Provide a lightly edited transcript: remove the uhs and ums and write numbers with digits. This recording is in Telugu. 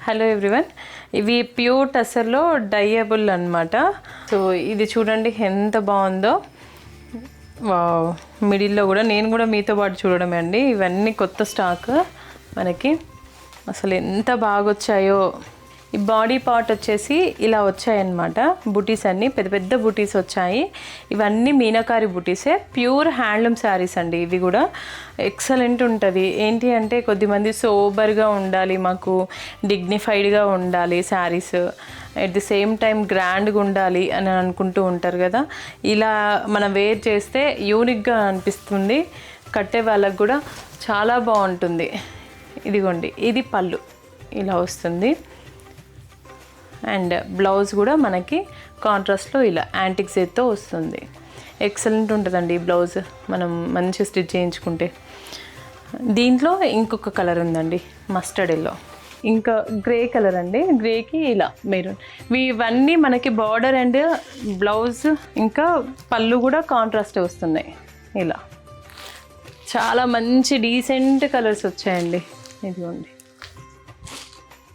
హలో ఎవ్రీవన్, ఇవి ప్యూర్ టసర్లో డైయబుల్ అన్నమాట. సో ఇది చూడండి ఎంత బాగుందో. వావ్, మిడిల్లో కూడా నేను కూడా మీతో పాటు చూడడమే అండి. ఇవన్నీ కొత్త స్టాక్ మనకి, అసలు ఎంత బాగా వచ్చాయో. ఈ బాడీ పార్ట్ వచ్చేసి ఇలా వచ్చాయన్నమాట. బుటీస్ అన్నీ పెద్ద పెద్ద బుటీస్ వచ్చాయి. ఇవన్నీ మీనాకారి బుటీసే, ప్యూర్ హ్యాండ్లూమ్ శారీస్ అండి. ఇవి కూడా ఎక్సలెంట్ ఉంటుంది. ఏంటి అంటే కొద్దిమంది సోబర్గా ఉండాలి, మాకు డిగ్నిఫైడ్గా ఉండాలి saris, at the same time గ్రాండ్గా ఉండాలి అని అనుకుంటూ ఉంటారు కదా. ఇలా మనం వేర్ చేస్తే యూనిక్గా అనిపిస్తుంది, కట్టే వాళ్ళకు కూడా చాలా బాగుంటుంది. ఇదిగోండి, ఇది పళ్ళు ఇలా వస్తుంది. అండ్ బ్లౌజ్ కూడా మనకి కాంట్రాస్ట్లో ఇలా యాంటిక్ జెర్తో వస్తుంది. ఎక్సలెంట్ ఉంటుందండి ఈ బ్లౌజ్, మనం మంచి స్టిచ్ చేయించుకుంటే. దీంట్లో ఇంకొక కలర్ ఉందండి, మస్టర్డ్ ఎల్లో, ఇంకా గ్రే కలర్ అండి. గ్రేకి ఇలా మెరూన్. ఇవన్నీ మనకి బార్డర్ అండ్ బ్లౌజ్ ఇంకా పళ్ళు కూడా కాంట్రాస్ట్ వస్తున్నాయి. ఇలా చాలా మంచి డీసెంట్ కలర్స్ వచ్చాయండి. ఇదిగోండి,